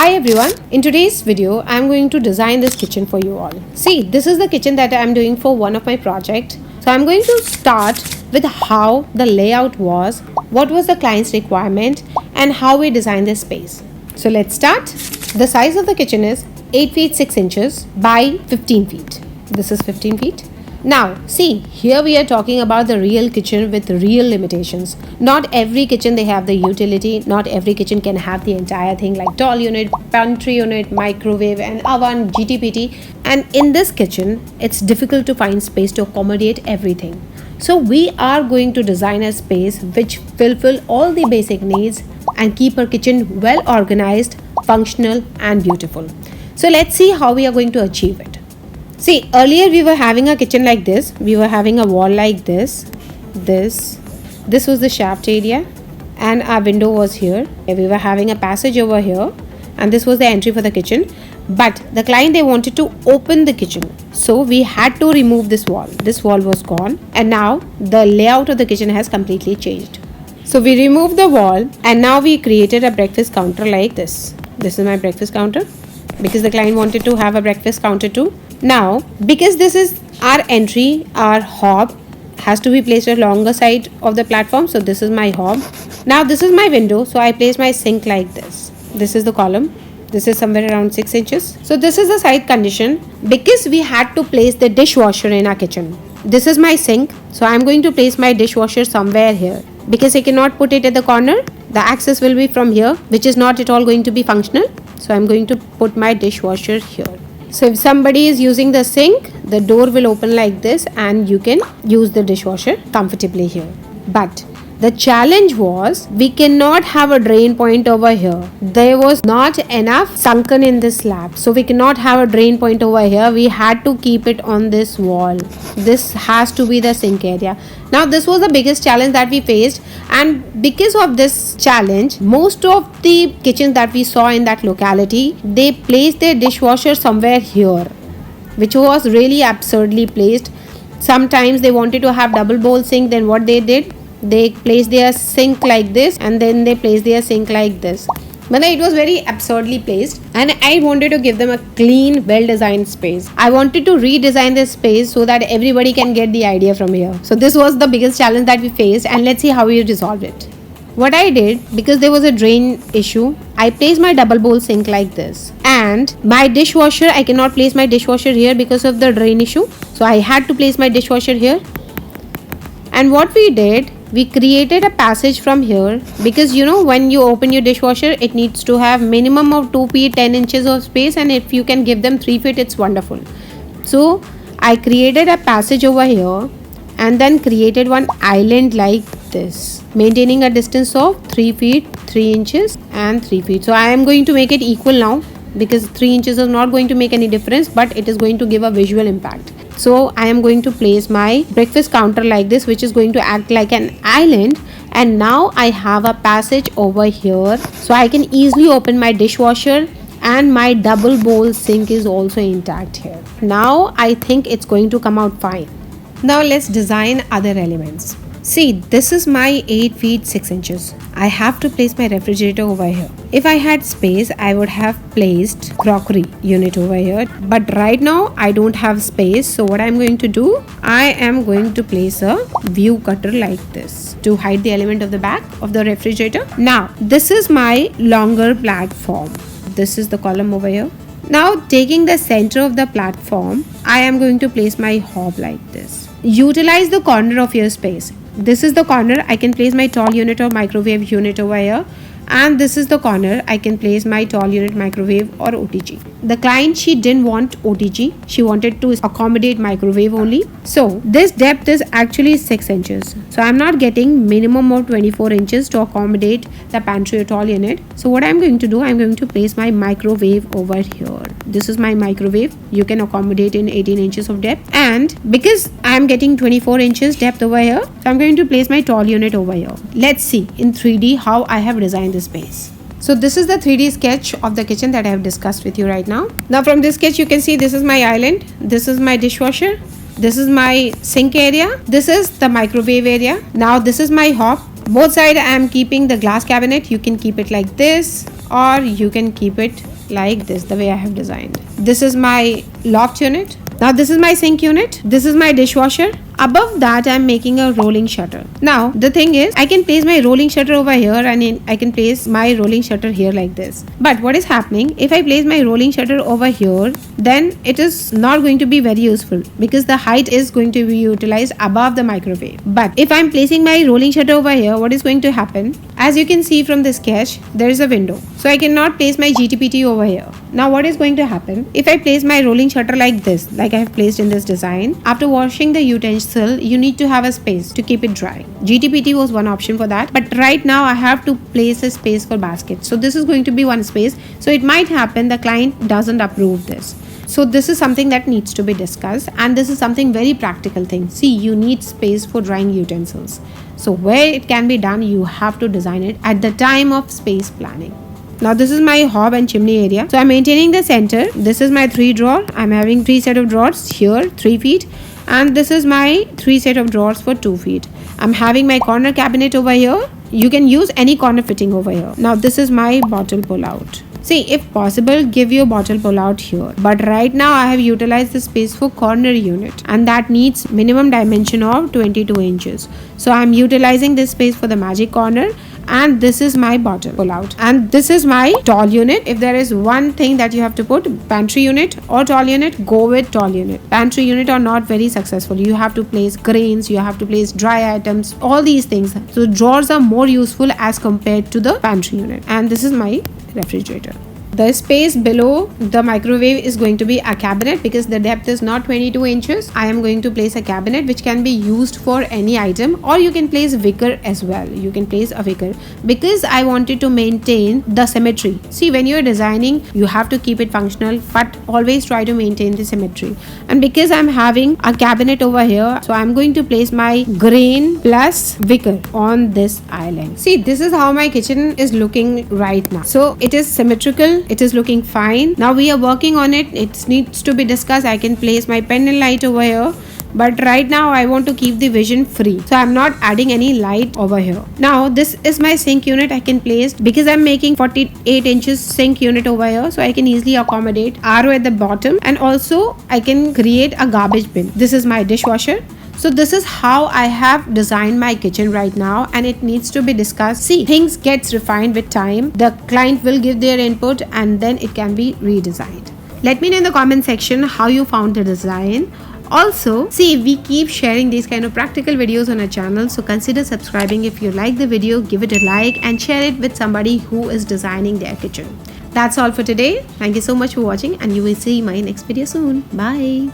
Hi everyone, in today's video I am going to design this kitchen for you all. See, this is the kitchen that I am doing for one of my projects. So I am going to start with how the layout was, what was the client's requirement and how we designed this space. So let's start. The size of the kitchen is 8 feet 6 inches by 15 feet. This is 15 feet. Now, see, here we are talking about the real kitchen with real limitations. Not every kitchen they have the utility, not every kitchen can have the entire thing like tall unit, pantry unit, microwave and oven, GTPT. And in this kitchen, it's difficult to find space to accommodate everything. So we are going to design a space which fulfill all the basic needs and keep our kitchen well organized, functional and beautiful. So let's see how we are going to achieve it. See, earlier we were having a kitchen like this. We were having a wall like this. This was the shaft area and our window was here. We were having a passage over here and this was the entry for the kitchen. But the client, they wanted to open the kitchen. So we had to remove this wall. This wall was gone and now the layout of the kitchen has completely changed. So we removed the wall and now we created a breakfast counter like this. This is my breakfast counter because the client wanted to have a breakfast counter too. Now, because this is our entry, our hob has to be placed along the side of the platform. So this is my hob. Now this is my window. So I place my sink like this. This is the column. This is somewhere around 6 inches. So this is the side condition because we had to place the dishwasher in our kitchen. This is my sink. So I'm going to place my dishwasher somewhere here because I cannot put it at the corner. The access will be from here, which is not at all going to be functional. So I'm going to put my dishwasher here. So if somebody is using the sink, the door will open like this and you can use the dishwasher comfortably here. But the challenge was we cannot have a drain point over here. There was not enough sunken in this slab. So we cannot have a drain point over here. We had to keep it on this wall. This has to be the sink area. Now this was the biggest challenge that we faced, and because of this challenge, most of the kitchens that we saw in that locality, they placed their dishwasher somewhere here, which was really absurdly placed. Sometimes they wanted to have double bowl sink, then what they did, they placed their sink like this and then they placed their sink like this. But it was very absurdly placed and I wanted to give them a clean, well-designed space. I wanted to redesign this space so that everybody can get the idea from here. So this was the biggest challenge that we faced, and let's see how we resolved it. What I did, because there was a drain issue, I placed my double bowl sink like this. And my dishwasher, I cannot place my dishwasher here because of the drain issue. So I had to place my dishwasher here. And what we did, we created a passage from here because when you open your dishwasher, it needs to have minimum of 2 feet 10 inches of space, and if you can give them 3 feet, it's wonderful. So I created a passage over here and then created one island like this, maintaining a distance of 3 feet 3 inches and 3 feet. So I am going to make it equal now because 3 inches is not going to make any difference, but it is going to give a visual impact. So I am going to place my breakfast counter like this, which is going to act like an island. And now I have a passage over here. So I can easily open my dishwasher, and my double bowl sink is also intact here. Now I think it's going to come out fine. Now let's design other elements. See, this is my 8 feet 6 inches. I have to place my refrigerator over here. If I had space, I would have placed crockery unit over here. But right now, I don't have space. So what I'm going to do, I am going to place a view cutter like this to hide the element of the back of the refrigerator. Now, this is my longer platform. This is the column over here. Now, taking the center of the platform, I am going to place my hob like this. Utilize the corner of your space. This is the corner. I can place my tall unit or microwave unit over here, and this is the corner. I can place my tall unit, microwave or OTG. The client, she didn't want OTG. She wanted to accommodate microwave only. So this depth is actually 6 inches. So I'm not getting minimum of 24 inches to accommodate the pantry or tall unit. So what I'm going to do, I'm going to place my microwave over here. This is my microwave. You can accommodate in 18 inches of depth. And because I'm getting 24 inches depth over here, so I'm going to place my tall unit over here. Let's see in 3D how I have designed this space. So this is the 3D sketch of the kitchen that I have discussed with you right now. Now from this sketch, you can see this is my island. This is my dishwasher. This is my sink area. This is the microwave area. Now this is my hob. Both sides I am keeping the glass cabinet. You can keep it like this or you can keep it like this, the way I have designed. This is my loft unit. Now this is my sink unit. This is my dishwasher. Above that, I'm making a rolling shutter. Now the thing is, I can place my rolling shutter over here and I can place my rolling shutter here like this. But what is happening, if I place my rolling shutter over here, then it is not going to be very useful because the height is going to be utilized above the microwave. But if I'm placing my rolling shutter over here, what is going to happen? As you can see from the sketch, there is a window. So I cannot place my GTPT over here. Now what is going to happen? If I place my rolling shutter like this, like I have placed in this design, after washing the utensil, you need to have a space to keep it dry. GTPT was one option for that, but right now I have to place a space for basket. So this is going to be one space. So it might happen the client doesn't approve this. So this is something that needs to be discussed, and this is something very practical thing. See, you need space for drying utensils. So where it can be done, you have to design it at the time of space planning. Now this is my hob and chimney area. So I'm maintaining the center. This is my 3 drawer. I'm having 3 set of drawers here, 3 feet. And this is my 3 set of drawers for 2 feet. I'm having my corner cabinet over here. You can use any corner fitting over here. Now this is my bottle pull out. See, if possible, give your bottle pull out here. But right now I have utilized the space for corner unit, and that needs minimum dimension of 22 inches. So I'm utilizing this space for the magic corner, and this is my bottle pull out, and this is my tall unit. If there is one thing that you have to put, pantry unit or tall unit, go with tall unit. Pantry unit are not very successful. You have to place grains, you have to place dry items, all these things. So drawers are more useful as compared to the pantry unit. And this is my refrigerator. The space below the microwave is going to be a cabinet because the depth is not 22 inches. I am going to place a cabinet which can be used for any item, or you can place wicker as well. You can place a wicker because I wanted to maintain the symmetry. See, when you are designing, you have to keep it functional, but always try to maintain the symmetry. And because I'm having a cabinet over here, so I'm going to place my grain plus wicker on this island. See, this is how my kitchen is looking right now. So it is symmetrical. It is looking fine. Now we are working on it. It needs to be discussed. I can place my pendant light over here, but right now I want to keep the vision free, so I'm not adding any light over here. Now this is my sink unit. I can place, because I'm making 48 inches sink unit over here, so I can easily accommodate RO at the bottom, and also I can create a garbage bin. This is my dishwasher. So this is how I have designed my kitchen right now, and it needs to be discussed. See, things gets refined with time. The client will give their input and then it can be redesigned. Let me know in the comment section how you found the design. Also, see, we keep sharing these kind of practical videos on our channel, so consider subscribing. If you like the video, give it a like and share it with somebody who is designing their kitchen. That's all for today. Thank you so much for watching, and you will see my next video soon. Bye.